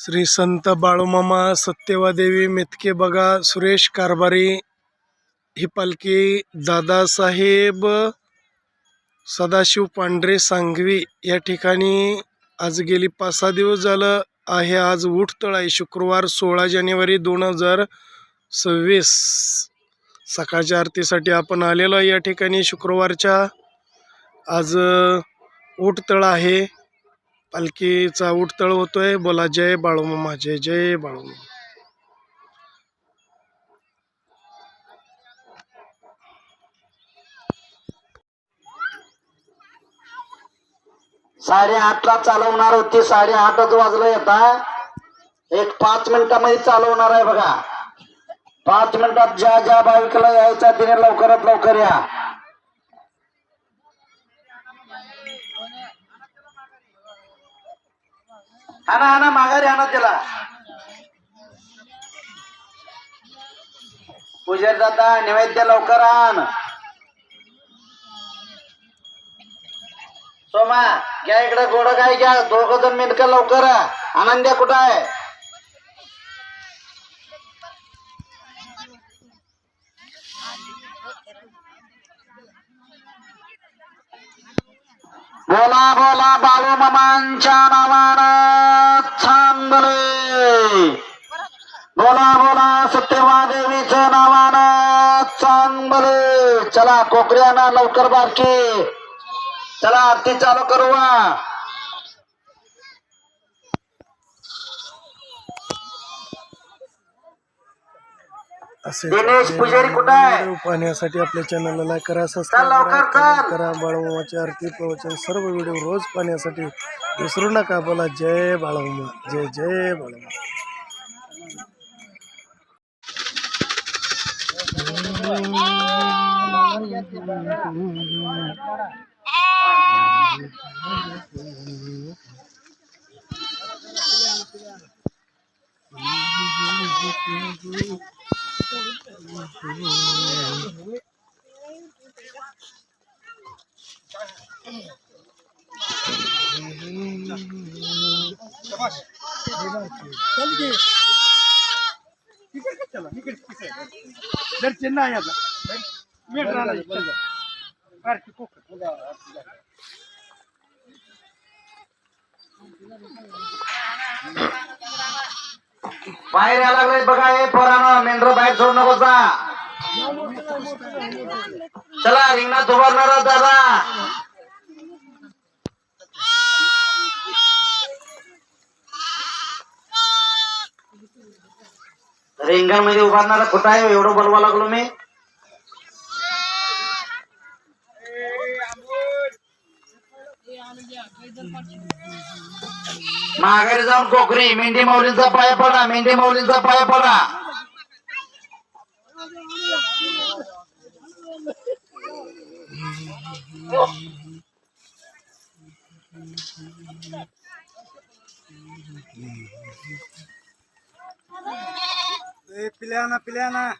श्री संत बाळूमामा सत्यवादेवी मेतके बघा सुरेश कारभारी ही पालखी दादासाहेब सदाशिव पांढरे सांगवी या ठिकाणी आज गेली 5-6 दिवस झालं आहे। आज उठतळ आहे, शुक्रवार 16 जानेवारी 2026 सकाळच्या आरतीसाठी आपण आलेलो आहे। या ठिकाणी शुक्रवारच्या आज उठतळ आहे, पालखीचा उठतळ होतोय। बोला जय बाळूमामा, जय जय बाळूमामा। 8:30 चालवणार होती, 8:30च वाजलं येता। एक 5 मिनिटांमध्ये चालवणार आहे बघा। 5 मिनिटात ज्या ज्या भाविकाला यायचा तिने लवकरात लवकर या। हाना माघारी आणा त्याला। पुजारी दादा नैवेद्य लवकर आण। सोमा घ्या इकडे गोड काय घ्या, 2 जण मिनकं लवकर। आनंद्या कुठं आहे? बोला बोला बाळूमामांच्या नावानं चांगले, बोला बोला सत्यवादेवीच्या नावानं चांगले। चला कोकऱ्याना लवकर बारकी, चला आरती चालू करू। दिनेश पुजारी कुठं आहे? पाहण्यासाठी आपल्या चॅनलला लाईक करा, सबस्क्राईब करा। बाळूमामाची आरती प्रवचन सर्व व्हिडिओ रोज पाहण्यासाठी विसरू नका। बोला जय बाळूमामा, जय जय बाळूमामा। बाहेर यायला लागले बघा हे पोरांनो, मेंढर बाहेर सोडू नको जा। चला रिंगणात उभारणार दादा, रिंगणामध्ये उभारणारा कुठं आहे? एवढं बोलवा लागलो मी। माघारी जाऊन कोकरी मेंढी माऊलींचा पाया पडा, मेंढी माऊलींचा पाया पडा। पिल्याना